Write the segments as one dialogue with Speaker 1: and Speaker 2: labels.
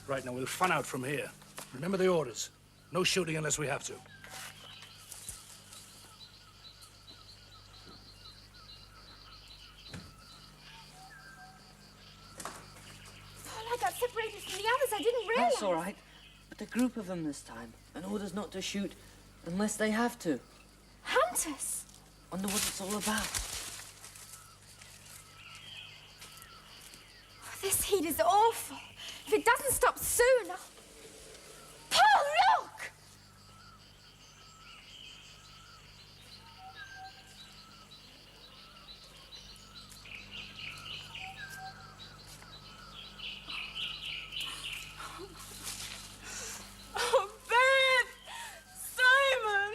Speaker 1: Right, now we'll fun out from here. Remember the orders. No shooting unless we have to.
Speaker 2: Paul, I got separated from the others. I didn't realize.
Speaker 3: That's all right. But a group of them this time. And orders not to shoot unless they have to.
Speaker 2: Hunters?
Speaker 3: Wonder what it's all about.
Speaker 2: Oh, this heat is awful. If it doesn't stop soon, Paul, look!
Speaker 4: Oh, Beth! Simon!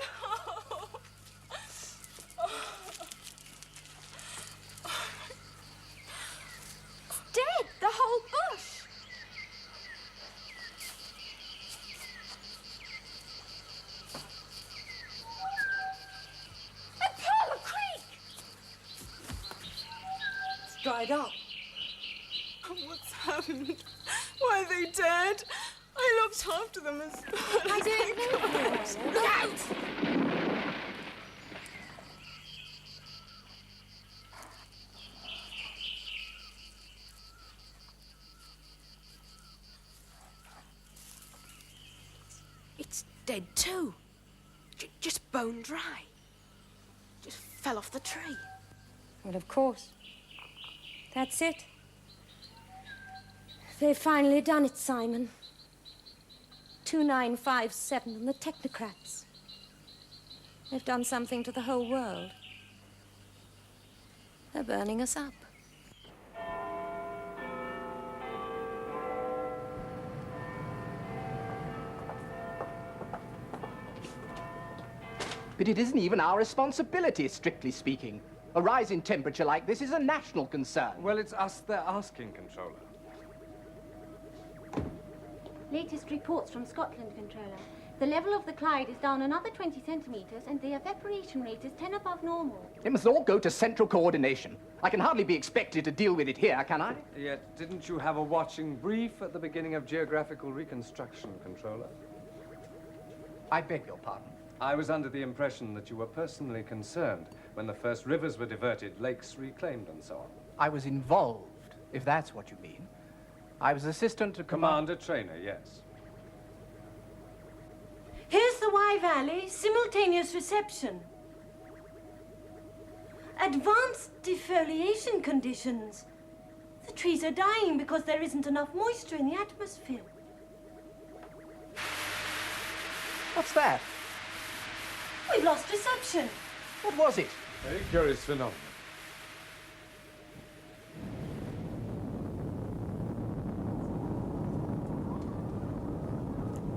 Speaker 2: It's dead, the whole bush. And Paul, a creek!
Speaker 3: It's dried up.
Speaker 4: What's happened? Why are they dead? I looked after them as well.
Speaker 2: I didn't know. Look out!
Speaker 5: It's dead too. Just bone dry. Just fell off the tree.
Speaker 6: Well, of course. That's it. They've finally done it, Simon. 2957 and the technocrats. They've done something to the whole world. They're burning us up.
Speaker 7: But it isn't even our responsibility, strictly speaking. A rise in temperature like this is a national concern.
Speaker 8: Well, it's us they're asking, Controller.
Speaker 9: Latest reports from Scotland, Controller. The level of the Clyde is down another 20 centimetres and the evaporation rate is 10 above normal.
Speaker 7: It must all go to central coordination. I can hardly be expected to deal with it here, can I?
Speaker 8: Yet, didn't you have a watching brief at the beginning of geographical reconstruction, Controller?
Speaker 7: I beg your pardon.
Speaker 8: I was under the impression that you were personally concerned when the first rivers were diverted, lakes reclaimed, and so on.
Speaker 7: I was involved, if that's what you mean. I was assistant to
Speaker 8: Commander Trainer, yes.
Speaker 10: Here's the Y Valley, simultaneous reception. Advanced defoliation conditions. The trees are dying because there isn't enough moisture in the atmosphere.
Speaker 7: What's that?
Speaker 10: We've lost reception.
Speaker 7: What was it?
Speaker 8: Very curious phenomenon.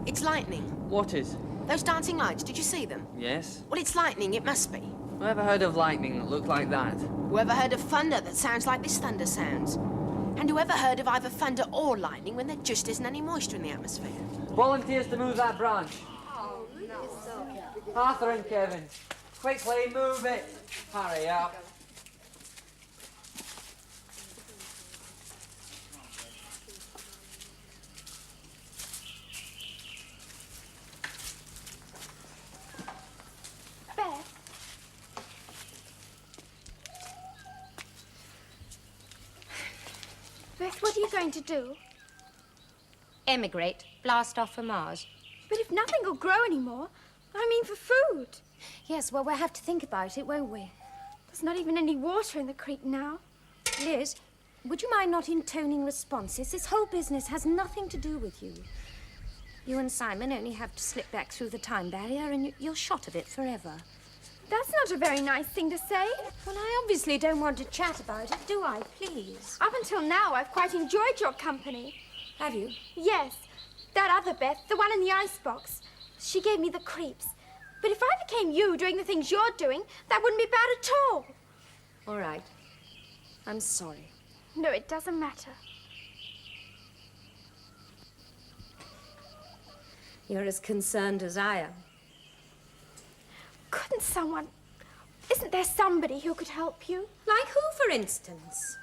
Speaker 5: It's lightning.
Speaker 3: What is?
Speaker 5: Those dancing lights, did you see them?
Speaker 3: Yes.
Speaker 5: Well, it's lightning, it must be.
Speaker 3: Whoever heard of lightning that looked like that?
Speaker 5: Whoever heard of thunder that sounds like this thunder sounds? And whoever heard of either thunder or lightning when there just isn't any moisture in the atmosphere?
Speaker 3: Volunteers to move that branch. Arthur and Kevin, quickly move it. Hurry up.
Speaker 2: Beth? Beth, what are you going to do?
Speaker 6: Emigrate. Blast off for Mars.
Speaker 2: But if nothing will grow anymore, I mean for food.
Speaker 6: Yes, well, we'll have to think about it, won't we?
Speaker 2: There's not even any water in the creek now.
Speaker 6: Liz, would you mind not intoning responses? This whole business has nothing to do with you. You and Simon only have to slip back through the time barrier and you're shot of it forever.
Speaker 2: That's not a very nice thing to say.
Speaker 6: Well, I obviously don't want to chat about it, do I, please?
Speaker 2: Up until now, I've quite enjoyed your company.
Speaker 6: Have you?
Speaker 2: Yes. That other Beth, the one in the icebox, she gave me the creeps. But if I became you doing the things you're doing, that wouldn't be bad at all.
Speaker 6: All right. I'm sorry.
Speaker 2: No, it doesn't matter.
Speaker 6: You're as concerned as I am.
Speaker 2: Couldn't someone... Isn't there somebody who could help you?
Speaker 6: Like who, for instance?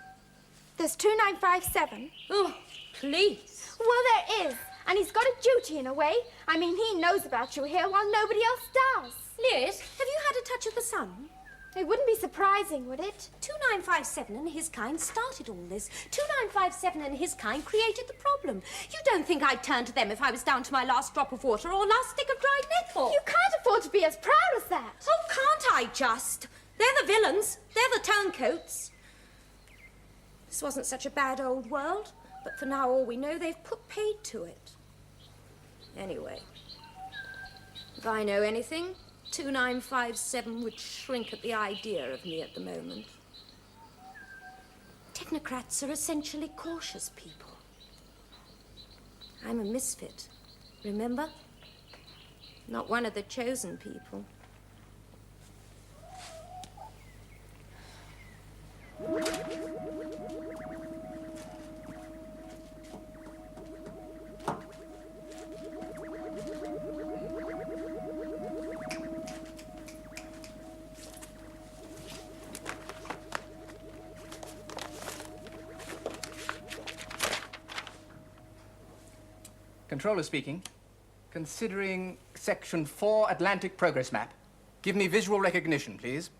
Speaker 2: There's 2957.
Speaker 6: Oh, please.
Speaker 2: Well, there is. And he's got a duty in a way. I mean, he knows about you here while nobody else does.
Speaker 6: Liz, have you had a touch of the sun?
Speaker 2: It wouldn't be surprising, would it?
Speaker 6: 2957 and his kind started all this. 2957 and his kind created the problem. You don't think I'd turn to them if I was down to my last drop of water or last stick of dried nettle?
Speaker 2: You can't afford to be as proud as that.
Speaker 6: Oh, can't I just? They're the villains. They're the turncoats. This wasn't such a bad old world, but for now all we know, they've put paid to it. Anyway, if I know anything, 2957 would shrink at the idea of me at the moment. Technocrats are essentially cautious people. I'm a misfit, remember? Not one of the chosen people.
Speaker 7: Controller speaking. Considering Section 4 Atlantic Progress Map. Give me visual recognition, please.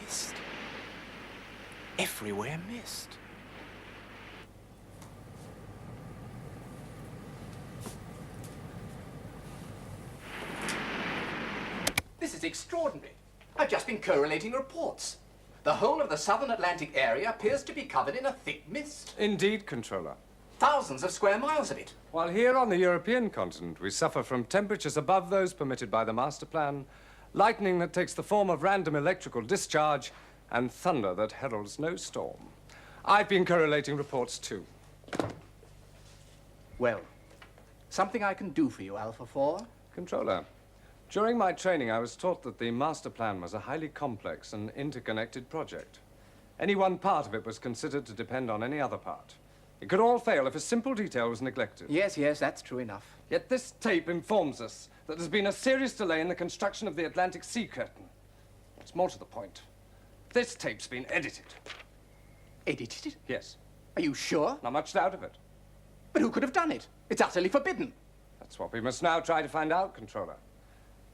Speaker 7: Mist. Everywhere mist. This is extraordinary. I've just been correlating reports. The whole of the southern Atlantic area appears to be covered in a thick mist.
Speaker 8: Indeed, Controller.
Speaker 7: Thousands of square miles of it.
Speaker 8: While here on the European continent, we suffer from temperatures above those permitted by the master plan, lightning that takes the form of random electrical discharge, and thunder that heralds no storm. I've been correlating reports too.
Speaker 7: Well, something I can do for you, Alpha 4?
Speaker 8: Controller, during my training, I was taught that the master plan was a highly complex and interconnected project. Any one part of it was considered to depend on any other part. It could all fail if a simple detail was neglected.
Speaker 7: Yes, that's true enough.
Speaker 8: Yet this tape informs us that there's been a serious delay in the construction of the Atlantic Sea Curtain. What's more to the point, this tape's been edited.
Speaker 7: Edited?
Speaker 8: Yes.
Speaker 7: Are you sure?
Speaker 8: Not much doubt of it.
Speaker 7: But who could have done it? It's utterly forbidden.
Speaker 8: That's what we must now try to find out, Controller.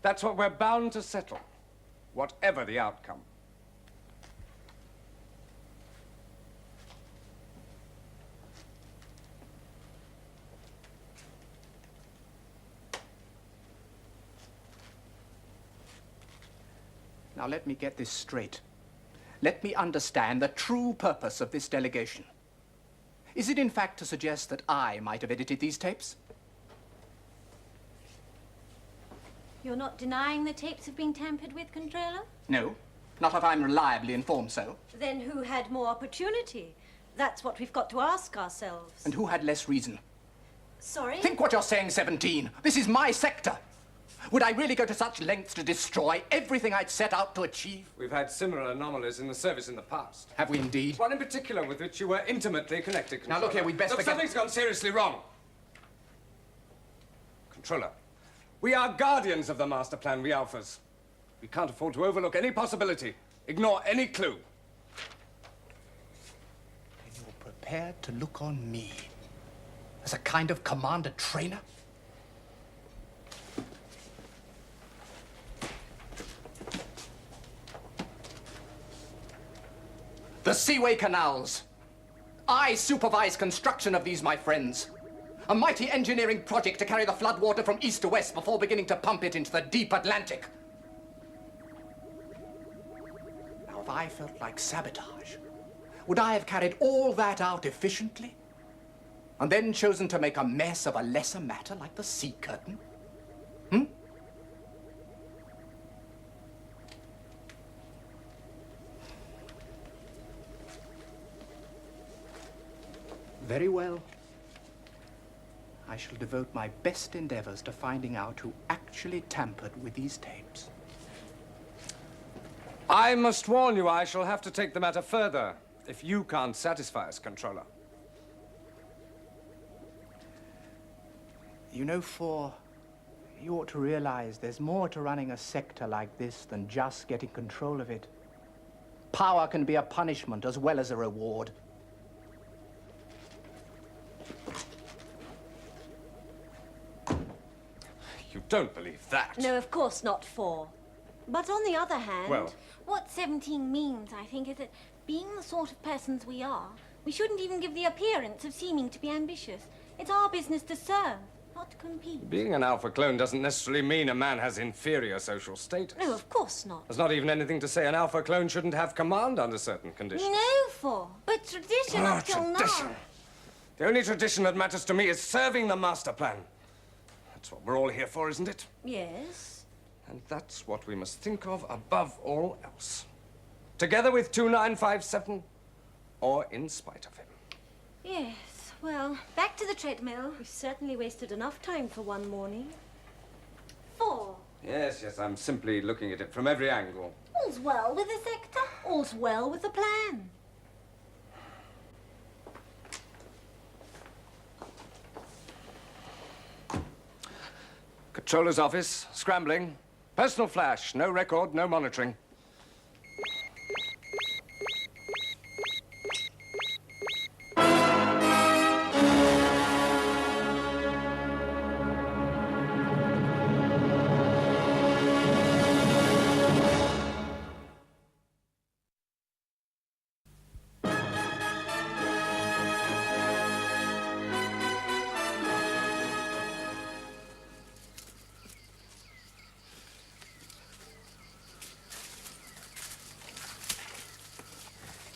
Speaker 8: That's what we're bound to settle, whatever the outcome.
Speaker 7: Now let me get this straight. Let me understand the true purpose of this delegation. Is it in fact to suggest that I might have edited these tapes?
Speaker 9: You're not denying the tapes have been tampered with, Controller?
Speaker 7: No, not if I'm reliably informed so.
Speaker 10: Then who had more opportunity? That's what we've got to ask ourselves.
Speaker 7: And who had less reason?
Speaker 10: Sorry?
Speaker 7: Think what you're saying, 17. This is my sector. Would I really go to such lengths to destroy everything I'd set out to achieve?
Speaker 8: We've had similar anomalies in the service in the past.
Speaker 7: Have we indeed?
Speaker 8: One in particular with which you were intimately connected, Controller.
Speaker 7: Now look here, we'd best
Speaker 8: Look,
Speaker 7: forget...
Speaker 8: something's gone seriously wrong. Controller, we are guardians of the master plan, we Alphas. We can't afford to overlook any possibility, ignore any clue.
Speaker 7: And you're prepared to look on me as a kind of commander trainer? The seaway canals. I supervise construction of these, my friends. A mighty engineering project to carry the floodwater from east to west before beginning to pump it into the deep Atlantic. Now, if I felt like sabotage, would I have carried all that out efficiently? And then chosen to make a mess of a lesser matter like the sea curtain? Very well. I shall devote my best endeavors to finding out who actually tampered with these tapes.
Speaker 8: I must warn you, I shall have to take the matter further if you can't satisfy us, Controller.
Speaker 7: You know, 4,
Speaker 11: You ought to realize there's more to running a sector like this than just getting control of it. Power can be a punishment as well as a reward.
Speaker 8: You don't believe that?
Speaker 6: No, of course not, 4. But on the other hand...
Speaker 8: Well...
Speaker 9: What 17 means, I think, is that being the sort of persons we are, we shouldn't even give the appearance of seeming to be ambitious. It's our business to serve, not to compete.
Speaker 8: Being an alpha clone doesn't necessarily mean a man has inferior social status.
Speaker 6: No, of course not.
Speaker 8: There's not even anything to say an alpha clone shouldn't have command under certain conditions.
Speaker 9: No, 4. But tradition up till
Speaker 8: tradition.
Speaker 9: now...
Speaker 8: The only tradition that matters to me is serving the master plan. That's what we're all here for, isn't it?
Speaker 6: Yes.
Speaker 8: And that's what we must think of above all else. Together with 2957, or in spite of him.
Speaker 9: Yes, well, back to the treadmill.
Speaker 6: We've certainly wasted enough time for one morning.
Speaker 9: 4.
Speaker 8: Yes, I'm simply looking at it from every angle.
Speaker 9: All's well with the sector.
Speaker 6: All's well with the plan.
Speaker 8: Controller's office, scrambling. Personal flash, no record, no monitoring.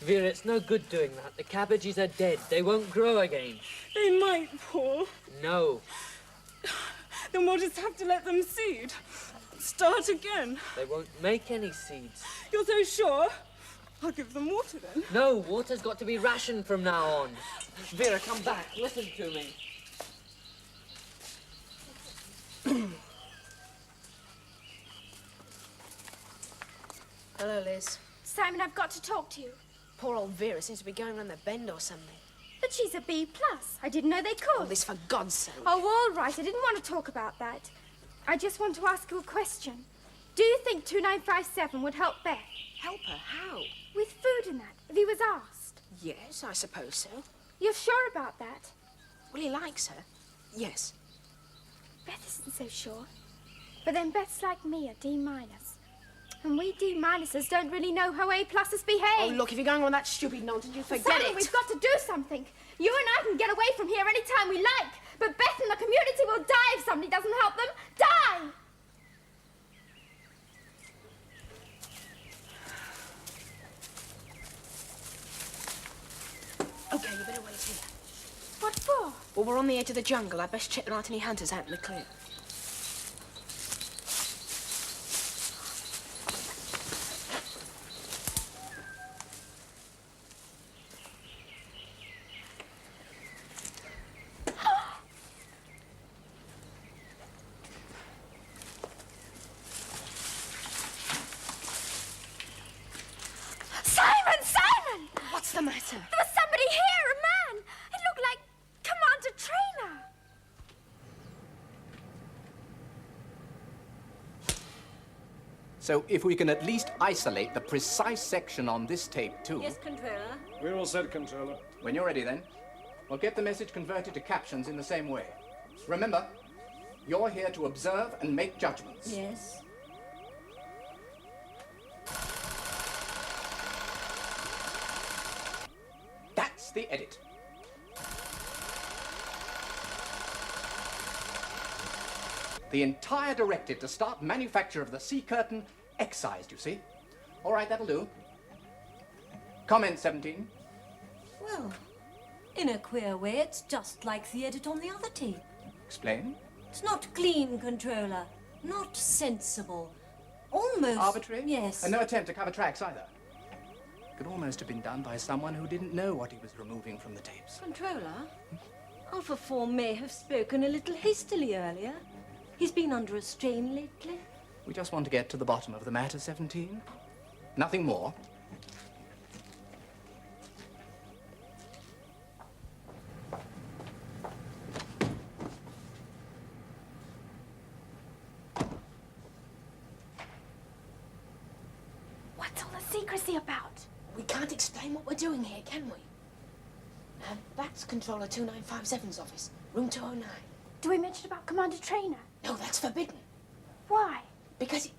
Speaker 3: Vera, it's no good doing that. The cabbages are dead. They won't grow again.
Speaker 4: They might, Paul.
Speaker 3: No.
Speaker 4: Then we'll just have to let them seed. Start again.
Speaker 3: They won't make any seeds.
Speaker 4: You're so sure? I'll give them water then.
Speaker 3: No, water's got to be rationed from now on. Vera, come back. Listen to me.
Speaker 5: Hello, Liz.
Speaker 2: Simon, I've got to talk to you.
Speaker 5: Poor old Vera seems to be going around the bend or something.
Speaker 2: But she's a B+. I didn't know they could.
Speaker 5: Oh, Liz, for God's sake.
Speaker 2: Oh, all right. I didn't want to talk about that. I just want to ask you a question. Do you think 2957 would help Beth?
Speaker 5: Help her? How?
Speaker 2: With food and that, if he was asked.
Speaker 5: Yes, I suppose so.
Speaker 2: You're sure about that?
Speaker 5: Well, he likes her. Yes.
Speaker 2: Beth isn't so sure. But then Beth's like me, a D-. And we D-ers don't really know how A+'s behave.
Speaker 5: Oh, look, if you're going on that stupid nonsense, you forget
Speaker 2: Simon,
Speaker 5: it.
Speaker 2: we've got to do something. You and I can get away from here any time we like. But Beth and the community will die if somebody doesn't help them. Die!
Speaker 5: OK, you better wait here.
Speaker 2: What for?
Speaker 5: Well, we're on the edge of the jungle. I'd best check there aren't any hunters out in the clear.
Speaker 2: Simon!
Speaker 5: What's the matter?
Speaker 2: There was somebody here, a man. It looked like Commander Trainer.
Speaker 11: So if we can at least isolate the precise section on this tape, too.
Speaker 6: Yes, Controller.
Speaker 8: We're all set, Controller.
Speaker 11: When you're ready, then, we'll get the message converted to captions in the same way. Remember, you're here to observe and make judgments.
Speaker 6: Yes.
Speaker 11: That's the edit. The entire directive to start manufacture of the sea curtain excised, you see. All right, that'll do. Comment 17.
Speaker 6: Well, in a queer way, it's just like the edit on the other tape.
Speaker 11: Explain.
Speaker 6: It's not clean, Controller. Not sensible. Almost...
Speaker 11: Arbitrary?
Speaker 6: Yes.
Speaker 11: And no attempt to cover tracks either. Could almost have been done by someone who didn't know what he was removing from the tapes.
Speaker 6: Controller, Alpha 4 may have spoken a little hastily earlier. He's been under a strain lately.
Speaker 11: We just want to get to the bottom of the matter, 17. Nothing more.
Speaker 2: What's all the secrecy about?
Speaker 5: We can't explain what we're doing here, can we? That's Controller 2957's office, room 209.
Speaker 2: Do we mention about Commander Trainer?
Speaker 5: No, that's forbidden.
Speaker 2: Why?
Speaker 5: Because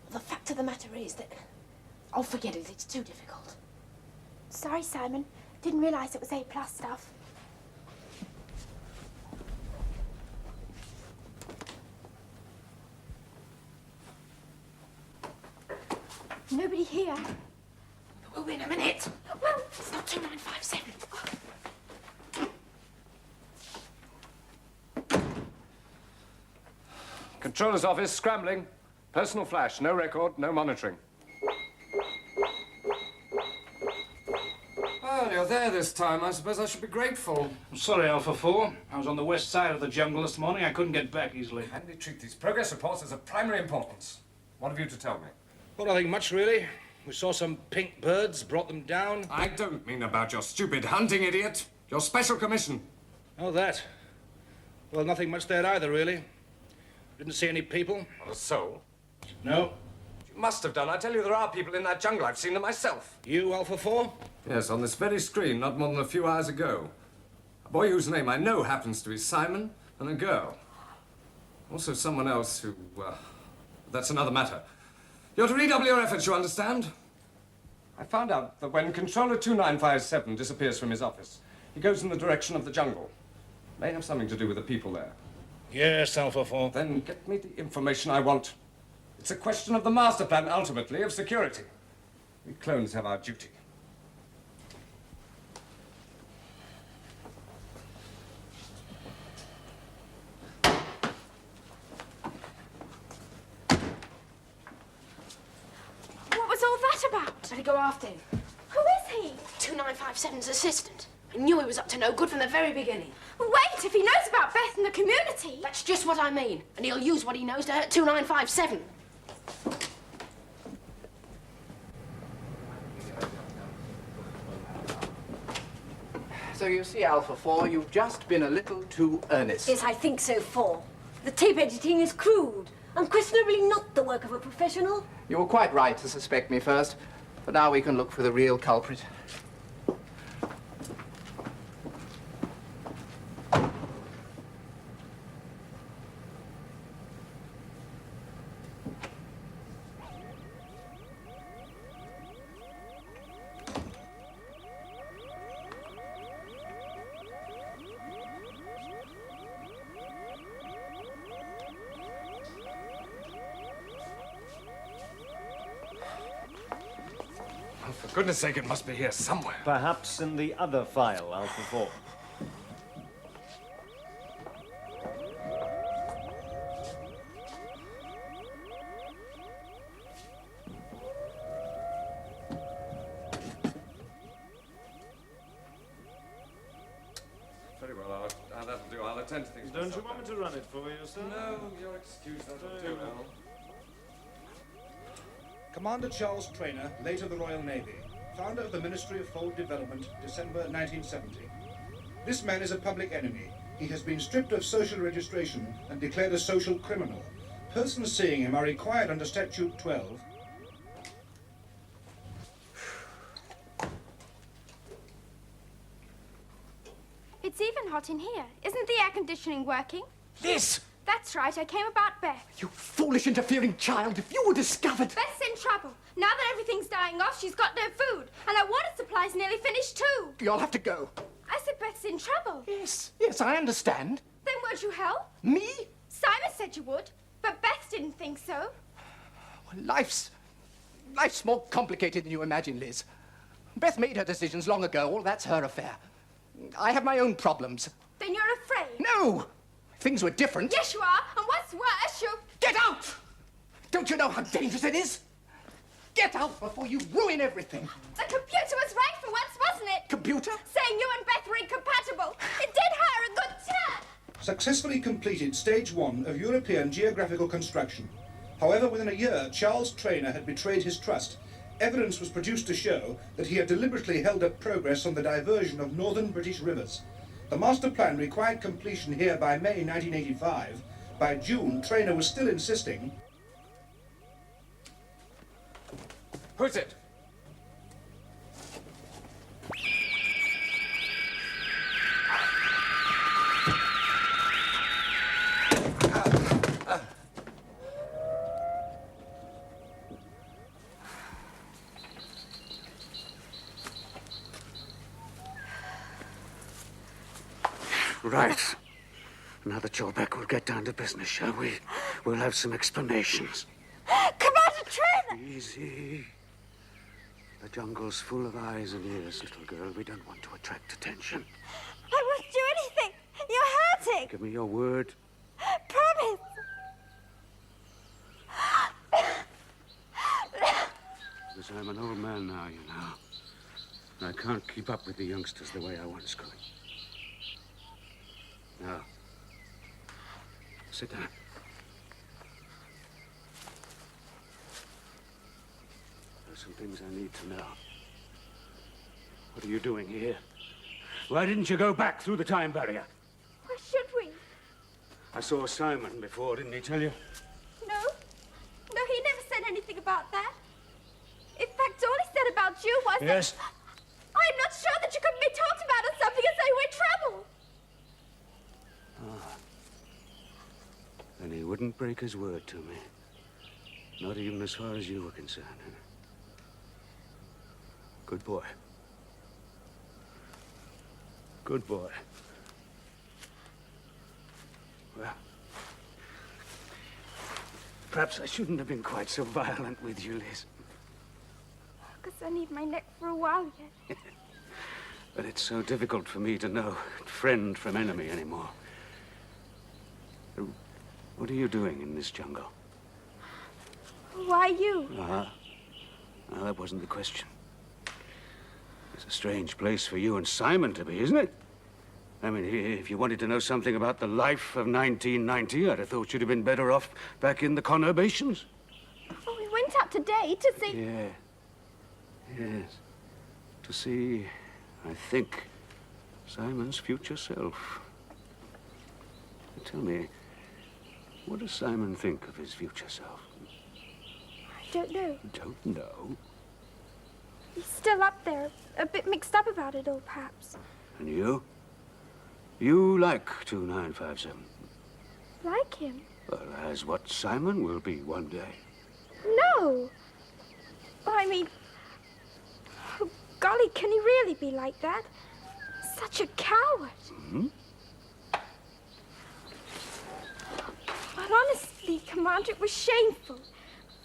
Speaker 5: the fact of the matter is that... Oh, forget it, it's too difficult.
Speaker 2: Sorry, Simon. Didn't realize it was A+ stuff. Nobody here.
Speaker 5: We'll be in a minute. Well, it's not 2957.
Speaker 8: Controller's office, scrambling. Personal flash, no record, no monitoring. Well, you're there this time. I suppose I should be grateful.
Speaker 1: I'm sorry, Alpha 4. I was on the west side of the jungle this morning. I couldn't get back easily.
Speaker 8: Kindly treat these progress reports as of primary importance. What have you to tell me?
Speaker 1: Well, nothing much, really. We saw some pink birds, brought them down.
Speaker 8: I don't mean about your stupid hunting, idiot. Your special commission.
Speaker 1: Oh, that. Well, nothing much there either, really. Didn't see any people.
Speaker 8: Not a soul.
Speaker 1: No.
Speaker 8: You must have done. I tell you, there are people in that jungle. I've seen them myself.
Speaker 1: You, Alpha 4?
Speaker 8: Yes, on this very screen, not more than a few hours ago. A boy whose name I know happens to be Simon, and a girl. Also someone else who, that's another matter. You're to redouble your efforts, you understand? I found out that when Controller 2957 disappears from his office, he goes in the direction of the jungle. May have something to do with the people there.
Speaker 1: Yes, Alpha 4.
Speaker 8: Then get me the information I want. It's a question of the master plan, ultimately, of security. We clones have our duty.
Speaker 2: What was all that about?
Speaker 5: Better go after him.
Speaker 2: Who is he?
Speaker 5: 2957's assistant. I knew he was up to no good from the very beginning.
Speaker 2: Wait, if he knows about Beth and the community.
Speaker 5: That's just what I mean. And he'll use what he knows to hurt 2957.
Speaker 11: So you see, Alpha 4, you've just been a little too earnest.
Speaker 10: Yes, I think so, 4. The tape editing is crude, unquestionably not the work of a professional.
Speaker 11: You were quite right to suspect me first, but now we can look for the real culprit.
Speaker 8: For goodness sake, it must be here somewhere.
Speaker 12: Perhaps in the other file, Alpha 4.
Speaker 8: Very well, that'll do. I'll attend to things.
Speaker 12: Don't you want me to run it for you, sir?
Speaker 8: No, your excuse, that'll do now.
Speaker 1: Commander Charles Trainer, late of the Royal Navy, founder of the Ministry of Fold Development, December 1970. This man is a public enemy. He has been stripped of social registration and declared a social criminal. Persons seeing him are required under Statute 12.
Speaker 2: It's even hot in here. Isn't the air conditioning working?
Speaker 11: This!
Speaker 2: That's right, I came about Beth.
Speaker 11: You foolish, interfering child! If you were discovered...
Speaker 2: Beth's in trouble. Now that everything's dying off, she's got no food. And our water supply's nearly finished, too.
Speaker 11: You'll have to go.
Speaker 2: I said Beth's in trouble.
Speaker 11: Yes, I understand.
Speaker 2: Then won't you help?
Speaker 11: Me?
Speaker 2: Simon said you would, but Beth didn't think so.
Speaker 11: Well, life's more complicated than you imagine, Liz. Beth made her decisions long ago. All that's her affair. I have my own problems.
Speaker 2: Then you're afraid?
Speaker 11: No! Things were different.
Speaker 2: Yes, you are. And what's worse, you...
Speaker 11: Get out! Don't you know how dangerous it is? Get out before you ruin everything.
Speaker 2: The computer was right for once, wasn't it?
Speaker 11: Computer?
Speaker 2: Saying you and Beth were incompatible. It did her a good turn.
Speaker 1: Successfully completed Stage 1 of European geographical construction. However, within a year, Charles Trainer had betrayed his trust. Evidence was produced to show that he had deliberately held up progress on the diversion of northern British rivers. The master plan required completion here by May 1985. By June, Trainer was still insisting...
Speaker 8: Who's it?
Speaker 13: Right. Now that you're back, we'll get down to business, shall we? We'll have some explanations.
Speaker 2: Commander Trainer!
Speaker 13: Easy. The jungle's full of eyes and ears, little girl. We don't want to attract attention.
Speaker 2: I won't do anything. You're hurting.
Speaker 13: Give me your word.
Speaker 2: Promise.
Speaker 13: Because I'm an old man now, you know. I can't keep up with the youngsters the way I once could. Now, sit down. There's some things I need to know. What are you doing here? Why didn't you go back through the time barrier?
Speaker 2: Why should we?
Speaker 13: I saw Simon before, didn't he tell you?
Speaker 2: No. No, he never said anything about that. In fact, all he said about you was
Speaker 13: Yes?
Speaker 2: that... I'm not sure that you could be talked about as something as though you were in trouble.
Speaker 13: Ah. Then he wouldn't break his word to me. Not even as far as you were concerned. Good boy. Good boy. Well, perhaps I shouldn't have been quite so violent with you, Liz.
Speaker 2: Because I need my neck for a while yet.
Speaker 13: But it's so difficult for me to know friend from enemy anymore. What are you doing in this jungle?
Speaker 2: Why you?
Speaker 13: Uh-huh. Well, that wasn't the question. It's a strange place for you and Simon to be, isn't it? I mean, if you wanted to know something about the life of 1990, I'd have thought you'd have been better off back in the conurbations.
Speaker 2: Oh, we went out today to see...
Speaker 13: Yeah. Yes. To see, I think, Simon's future self. Tell me, what does Simon think of his future self?
Speaker 2: I don't know.
Speaker 13: Don't know?
Speaker 2: He's still up there, a bit mixed up about it all, perhaps.
Speaker 13: And you? You like 2957?
Speaker 2: Like him?
Speaker 13: Well, as what Simon will be one day.
Speaker 2: No! I mean... Oh, golly, can he really be like that? Such a coward.
Speaker 13: Hmm?
Speaker 2: But honestly, Commander, it was shameful.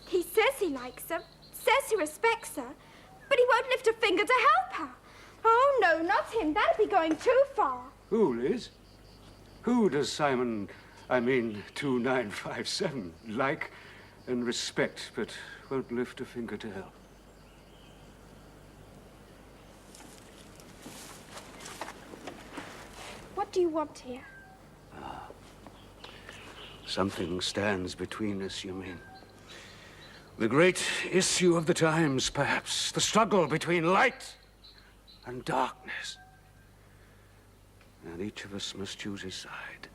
Speaker 2: He says he likes her, says he respects her, but he won't lift a finger to help her. Oh, no, not him. That'd be going too far.
Speaker 13: Who, Liz? Who does Simon, I mean 2957, like and respect, but won't lift a finger to help?
Speaker 2: What do you want here?
Speaker 13: Something stands between us, you mean? The great issue of the times, perhaps. The struggle between light and darkness. And each of us must choose his side.